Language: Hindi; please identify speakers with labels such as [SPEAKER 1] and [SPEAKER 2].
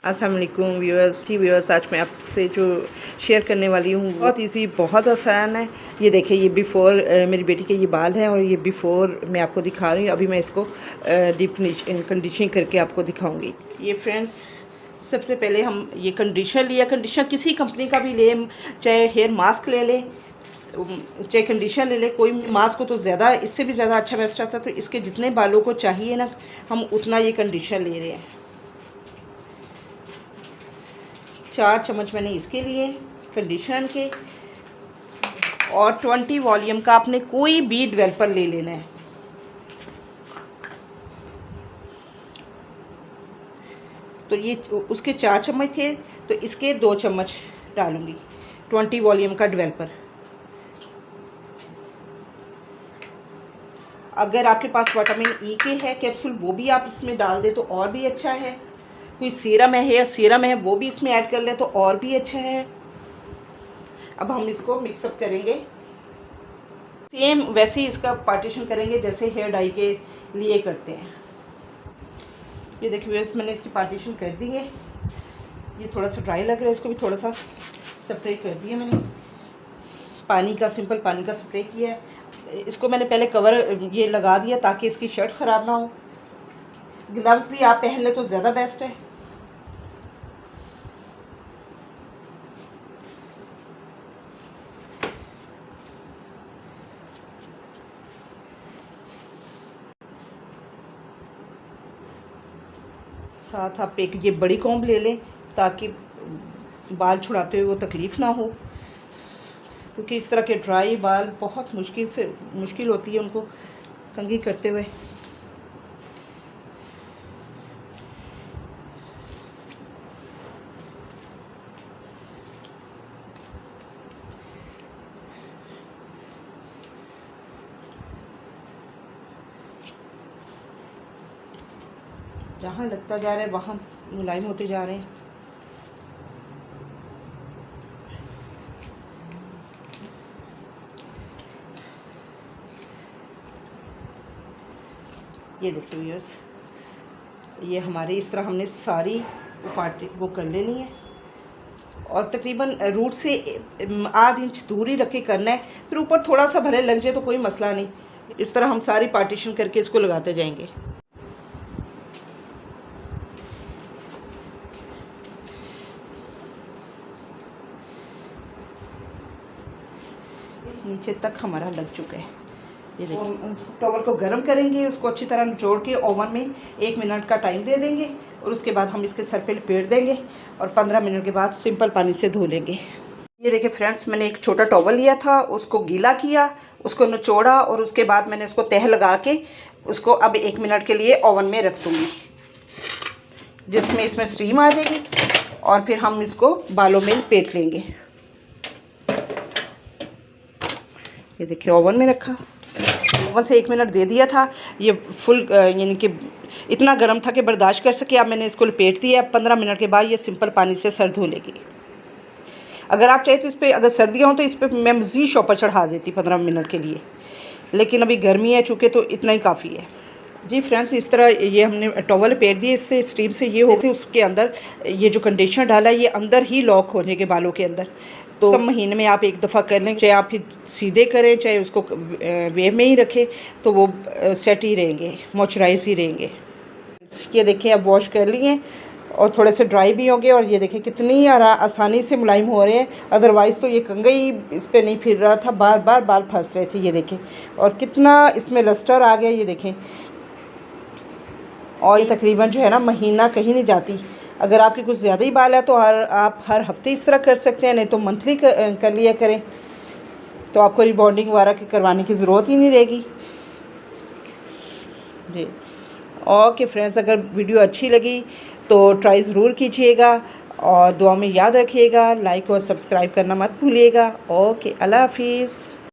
[SPEAKER 1] अस्सलाम वालेकुम व्यूअर्स, आज मैं आपसे जो शेयर करने वाली हूँ बहुत इजी, बहुत आसान है। ये देखिए, ये बिफ़ोर मेरी बेटी के ये बाल हैं और ये बिफ़ोर मैं आपको दिखा रही हूँ। अभी मैं इसको डीप कंडीशनिंग करके आपको दिखाऊंगी। ये फ्रेंड्स, सबसे पहले हम ये कंडीशनर लिया। कंडीशनर किसी कंपनी का भी ले, चाहे हेयर मास्क ले लें, चाहे कंडीशनर ले लें। कोई मास्क हो तो ज़्यादा, इससे भी ज़्यादा अच्छा बेस्ट आता है। तो इसके जितने बालों को चाहिए ना, हम उतना ये कंडीशनर ले रहे हैं। 4 चम्मच मैंने इसके लिए कंडीशनर के, और 20 वॉल्यूम का आपने कोई भी डेवलपर ले लेना है। तो ये उसके 4 चम्मच थे, तो इसके 2 चम्मच डालूंगी 20 वॉल्यूम का डेवलपर। अगर आपके पास विटामिन ई के है कैप्सूल, वो भी आप इसमें डाल दें तो और भी अच्छा है। कोई सीरम है वो भी इसमें ऐड कर ले तो और भी अच्छा है। अब हम इसको मिक्सअप करेंगे, सेम वैसे ही इसका पार्टीशन करेंगे जैसे हेयर डाई के लिए करते हैं। ये देखिए व्यूअर्स, मैंने इसकी पार्टीशन कर दी है। ये थोड़ा सा ड्राई लग रहा है, इसको भी थोड़ा सा स्प्रे कर दिया मैंने। सिंपल पानी का स्प्रे किया है। इसको मैंने पहले कवर ये लगा दिया ताकि इसकी शर्ट ख़राब ना हो। ग्लव्स भी आप पहन ले तो ज़्यादा बेस्ट है। साथ आप एक ये बड़ी कॉम्ब ले लें ताकि बाल छुड़ाते हुए वो तकलीफ़ ना हो, क्योंकि इस तरह के ड्राई बाल बहुत मुश्किल होती है उनको कंघी करते हुए। जहाँ लगता जा रहा है वहाँ मुलायम होते जा रहे हैं। ये देखिए व्यूअर्स, ये हमारे इस तरह हमने सारी पार्टी वो कर लेनी है, और तकरीबन रूट से आध इंच दूरी रख के करना है। फिर ऊपर थोड़ा सा भले लग जाए तो कोई मसला नहीं। इस तरह हम सारी पार्टीशन करके इसको लगाते जाएंगे। नीचे तक हमारा लग चुका है। ये देखिए, टॉवल को गर्म करेंगे, उसको अच्छी तरह निचोड़ के ओवन में 1 मिनट का टाइम दे देंगे, और उसके बाद हम इसके सर पे लपेट देंगे और 15 मिनट के बाद सिंपल पानी से धो लेंगे। ये देखिए फ्रेंड्स, मैंने एक छोटा टॉवल लिया था, उसको गीला किया, उसको निचोड़ा, और उसके बाद मैंने उसको तह लगा के उसको अब 1 मिनट के लिए ओवन में रख दूँगी, जिसमें इसमें स्टीम आ जाएगी, और फिर हम इसको बालों में लपेट लेंगे। ये देखिए, ओवन में रखा, ओवन से 1 मिनट दे दिया था। ये फुल यानी कि इतना गर्म था कि बर्दाश्त कर सके। अब मैंने इसको लपेट दिया। 15 मिनट के बाद ये सिंपल पानी से सर धो लेगी। अगर आप चाहे तो इस पर, अगर सर्दियाँ हों तो इस पर मैं मज़ीद शॉपर चढ़ा देती 15 मिनट के लिए, लेकिन अभी गर्मी है चूँकि, तो इतना ही काफ़ी है। जी फ्रेंड्स, इस तरह ये हमने टॉवल लपेट दिए। इससे स्टीम से ये होती है, उसके अंदर ये जो कंडीशनर डाला है ये अंदर ही लॉक होने के बालों के अंदर। तो कम महीने में आप एक दफ़ा कर लें, चाहे आप फिर सीधे करें चाहे उसको वेव में ही रखें, तो वो सेट ही रहेंगे, मॉइस्चराइज ही रहेंगे। ये देखिए, अब वॉश कर लिए और थोड़े से ड्राई भी होंगे, और ये देखिए कितनी आसानी से मुलायम हो रहे हैं। अदरवाइज़ तो ये कंघी इस पर नहीं फिर रहा था, बार बार बाल फंस रहे थे। ये देखें, और कितना इसमें लस्टर आ गया, ये देखें। और ये तकरीबन जो है ना, महीना कहीं नहीं जाती। अगर आपके कुछ ज़्यादा ही बाल है तो आप हर हफ्ते इस तरह कर सकते हैं, नहीं तो मंथली कर लिया करें, तो आपको रिबॉन्डिंग वगैरह करवाने की ज़रूरत ही नहीं रहेगी। जी ओके फ्रेंड्स, अगर वीडियो अच्छी लगी तो ट्राई ज़रूर कीजिएगा, और दुआ में याद रखिएगा, लाइक और सब्सक्राइब करना मत भूलिएगा। ओके, अल्लाह हाफिज़।